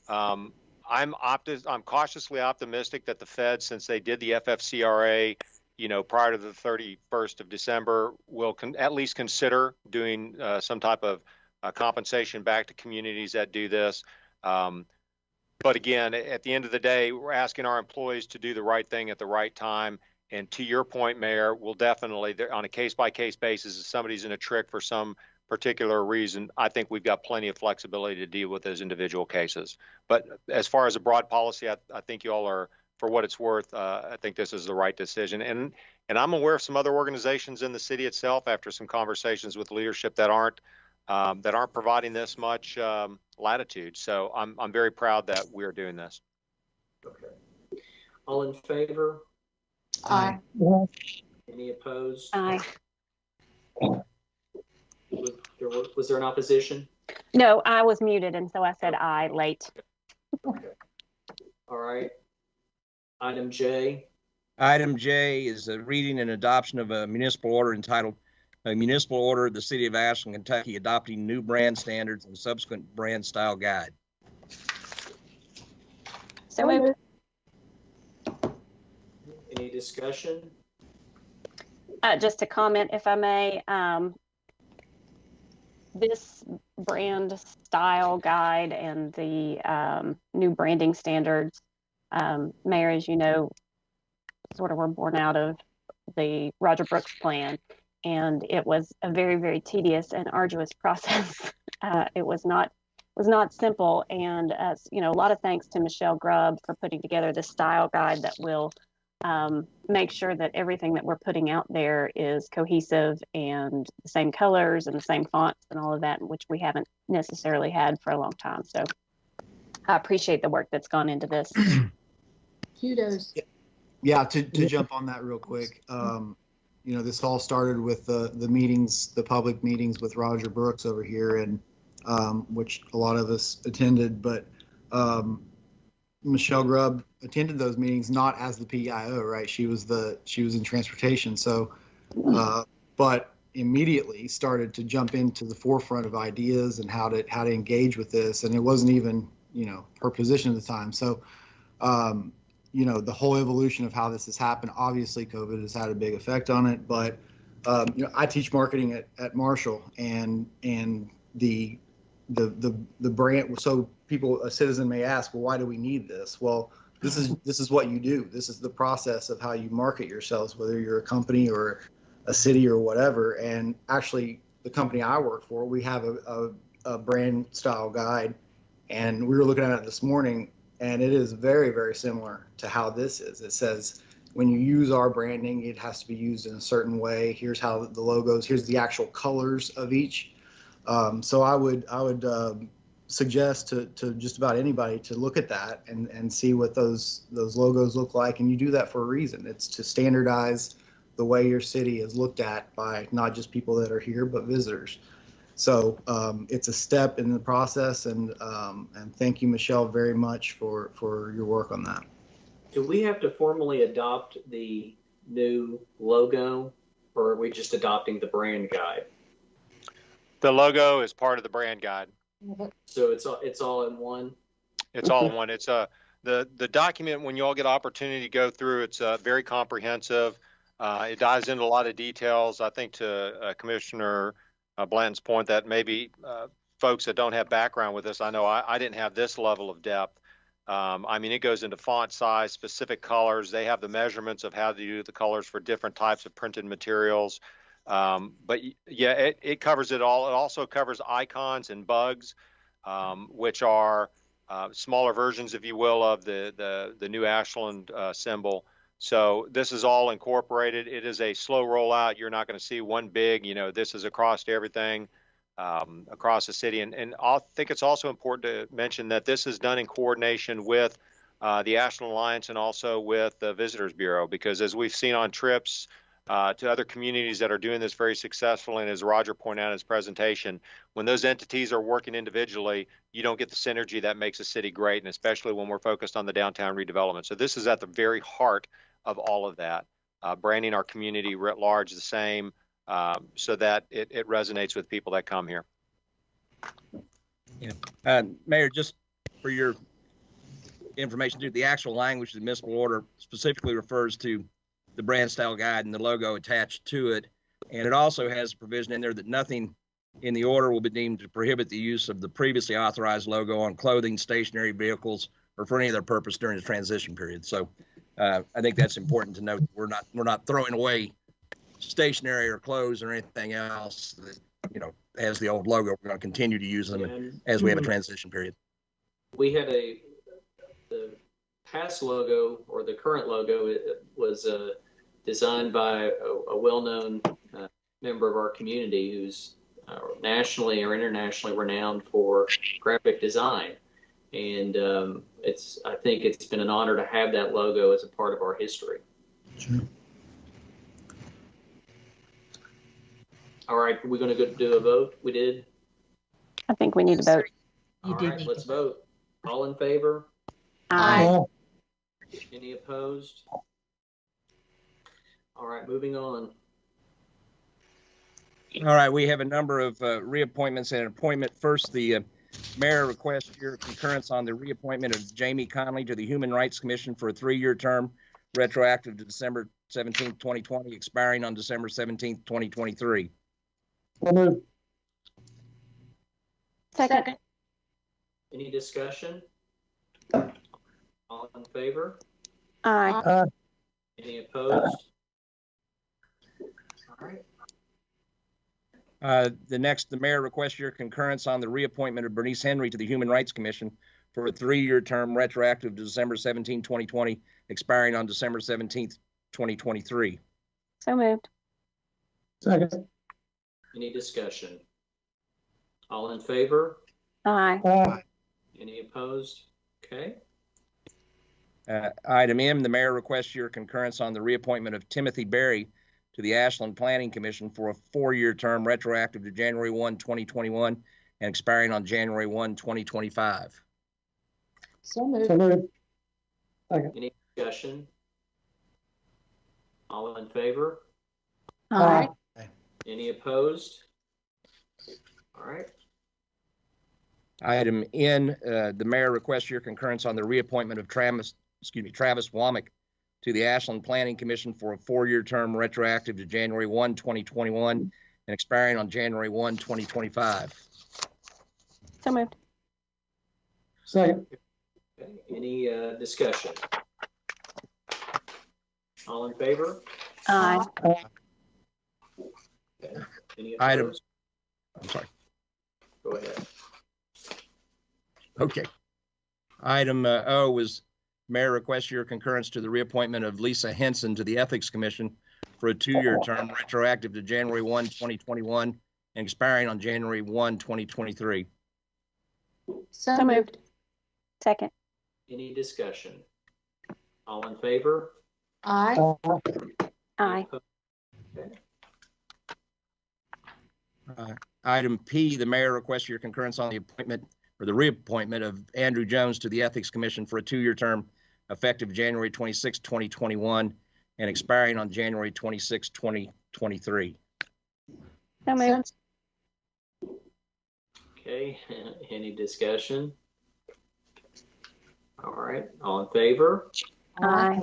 I'm cautiously optimistic that the Fed, since they did the FFCRA, prior to the 31st of December, will at least consider doing some type of compensation back to communities that do this. But again, at the end of the day, we're asking our employees to do the right thing at the right time. And to your point, Mayor, we'll definitely, on a case-by-case basis, if somebody's in a trick for some particular reason, I think we've got plenty of flexibility to deal with those individual cases. But as far as a broad policy, I think you all are, for what it's worth, I think this is the right decision. And I'm aware of some other organizations in the city itself, after some conversations with leadership, that aren't providing this much latitude. So I'm very proud that we're doing this.
Okay. All in favor?
Aye.
Any opposed?
Aye.
Was there an opposition?
No, I was muted, and so I said aye late.
Okay. All right. Item J.
Item J is a reading and adoption of a municipal order entitled "A Municipal Order of the City of Ashland, Kentucky, Adopting New Brand Standards and Subsequent Brand Style Guide."
So moved.
Any discussion?
Just to comment, if I may, this brand style guide and the new branding standards, Mayor, as you know, sort of were born out of the Roger Brooks plan, and it was a very, very tedious and arduous process. It was not simple, and a lot of thanks to Michelle Grubb for putting together this style guide that will make sure that everything that we're putting out there is cohesive and the same colors and the same fonts and all of that, which we haven't necessarily had for a long time. So I appreciate the work that's gone into this.
Kudos.
Yeah, to jump on that real quick, this all started with the meetings, the public meetings with Roger Brooks over here, and which a lot of us attended, but Michelle Grubb attended those meetings not as the PIO, right? She was in transportation, so but immediately started to jump into the forefront of ideas and how to engage with this, and it wasn't even her position at the time. So the whole evolution of how this has happened, obviously COVID has had a big effect on it, but I teach marketing at Marshall, and the brand, so a citizen may ask, well, why do we need this? Well, this is what you do. This is the process of how you market yourselves, whether you're a company or a city or whatever. And actually, the company I work for, we have a brand style guide, and we were looking at it this morning, and it is very, very similar to how this is. It says, when you use our branding, it has to be used in a certain way. Here's how the logos, here's the actual colors of each. So I would suggest to just about anybody to look at that and see what those logos look like. And you do that for a reason. It's to standardize the way your city is looked at by not just people that are here, but visitors. So it's a step in the process, and thank you, Michelle, very much for your work on that.
Do we have to formally adopt the new logo, or are we just adopting the brand guide?
The logo is part of the brand guide.
So it's all in one?
It's all in one. It's the document, when you all get opportunity to go through, it's very comprehensive. It dives into a lot of details. I think to Commissioner Blanton's point that maybe folks that don't have background with this, I know I didn't have this level of depth. I mean, it goes into font size, specific colors. They have the measurements of how to do the colors for different types of printed materials. But yeah, it covers it all. It also covers icons and bugs, which are smaller versions, if you will, of the new Ashland symbol. So this is all incorporated. It is a slow rollout. You're not going to see one big, this is across everything across the city. And I think it's also important to mention that this is done in coordination with the Ashland Alliance and also with the Visitors Bureau, because as we've seen on trips to other communities that are doing this very successfully, and as Roger pointed out in his presentation, when those entities are working individually, you don't get the synergy that makes a city great, and especially when we're focused on the downtown redevelopment. So this is at the very heart of all of that, branding our community writ large the same, so that it resonates with people that come here.
Yeah. Mayor, just for your information, the actual language of the municipal order specifically refers to the brand style guide and the logo attached to it. And it also has a provision in there that nothing in the order will be deemed to prohibit the use of the previously authorized logo on clothing, stationary vehicles, or for any other purpose during the transition period. So I think that's important to note. We're not throwing away stationery or clothes or anything else that, has the old logo. We're going to continue to use them as we have a transition period.
We had the past logo, or the current logo, it was designed by a well-known member of our community who's nationally or internationally renowned for graphic design. And I think it's been an honor to have that logo as a part of our history.
Sure.
All right, we're going to go do a vote. We did?
I think we need to vote.
All right, let's vote. All in favor?
Aye.
Any opposed? All right, moving on.
All right, we have a number of reappointments and appointment. First, the mayor requests your concurrence on the reappointment of Jamie Conley to the Human Rights Commission for a 3-year term, retroactive to December 17th, 2020, expiring on December 17th, 2023.
Second.
Any discussion? All in favor?
Aye.
Any opposed? All right.
The mayor requests your concurrence on the reappointment of Bernice Henry to the Human Rights Commission for a 3-year term, retroactive to December 17, 2020, expiring on December 17th, 2023.
So moved.
Second.
Any discussion? All in favor?
Aye.
Any opposed? Okay.
Item M, the mayor requests your concurrence on the reappointment of Timothy Berry to the Ashland Planning Commission for a 4-year term, retroactive to January 1, 2021, and expiring on January 1, 2025.
So moved.
So moved. Second.
Any discussion? All in favor?
Aye.
Any opposed? All right.
Item N, the mayor requests your concurrence on the reappointment of Travis Womack to the Ashland Planning Commission for a 4-year term, retroactive to January 1, 2021, and expiring on January 1, 2025.
So moved.
Second.
Okay. Any discussion? All in favor?
Aye.
Okay. Any
Item.
opposed?
I'm sorry.
Go ahead.
Okay. Item O was mayor requests your concurrence to the reappointment of Lisa Henson to the Ethics Commission for a 2-year term, retroactive to January 1, 2021, and expiring on January 1, 2023.
So moved.
Second.
Any discussion? All in favor?
Aye.
Aye.
Okay.
Item P, the mayor requests your concurrence on the appointment or the reappointment of Andrew Jones to the Ethics Commission for a 2-year term effective January 26, 2021 and expiring on January 26, 2023.
So moved.
Okay, any discussion? All right, all in favor?
Aye.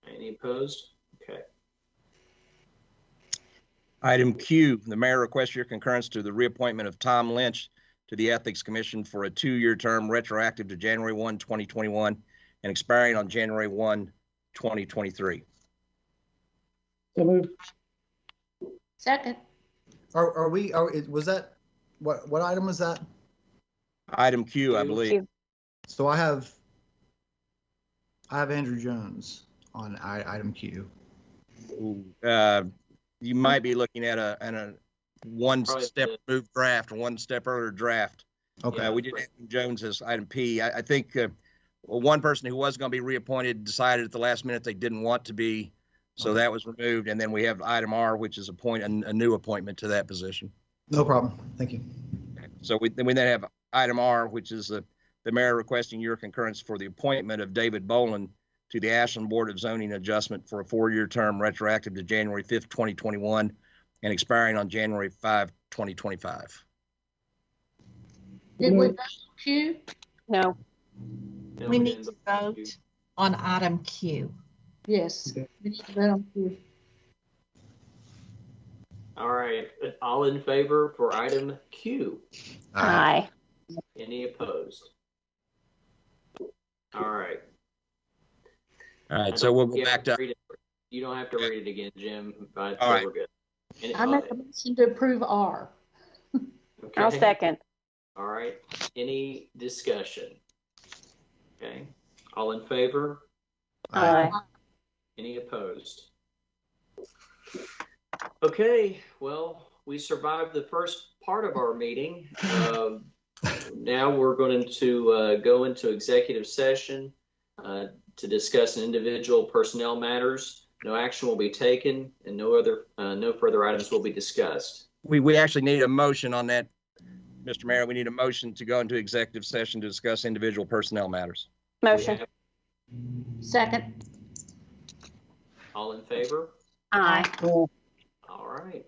Any opposed? Okay.
Item Q, the mayor requests your concurrence to the reappointment of Tom Lynch to the Ethics Commission for a 2-year term retroactive to January 1, 2021 and expiring on January 1, 2023.
So moved.
Second.
Was that, what item was that?
Item Q, I believe.
Q.
So I have Andrew Jones on item Q.
You might be looking at a one-step
Probably
move draft, or one-step earlier draft.
Okay.
We did Andrew Jones as item P. I think one person who was going to be reappointed decided at the last minute they didn't want to be, so that was removed. And then we have item R, which is a new appointment to that position.
No problem. Thank you.
So we then have item R, which is the mayor requesting your concurrence for the appointment of David Boland to the Ashland Board of Zoning Adjustment for a 4-year term retroactive to January 5th, 2021 and expiring on January 5, 2025.
Did we vote Q?
No.
No,
We need
didn't
to
vote.
vote on item Q.
Yes.
Okay.
We need to vote on Q.
All right, all in favor for item Q?
Aye.
Any opposed? All right.
All right, so we'll go back to.
You don't have to read it again, Jim, but
All right.
we're good.
I make a motion to approve R.
Okay.
I'll second.
All right. Any discussion? Okay. All in favor?
Aye.
Any opposed? Okay. Well, we survived the first part of our meeting. Now we're going to go into executive session to discuss individual personnel matters. No action will be taken, and no further items will be discussed.
We actually need a motion on that, Mr. Mayor. We need a motion to go into executive session to discuss individual personnel matters.
Motion.
Second.
All in favor?
Aye.
All right.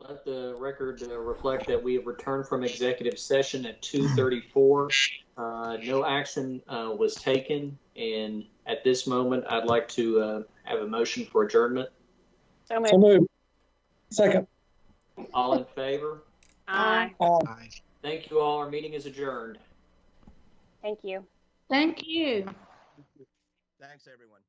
Let the record reflect that we have returned from executive session at 2:34. No action was taken, and at this moment, I'd like to have a motion for adjournment.
So moved.
So moved. Second.
All in favor?
Aye.
Aye.
Thank you all. Our meeting is adjourned.
Thank you.
Thank you.
Thanks, everyone.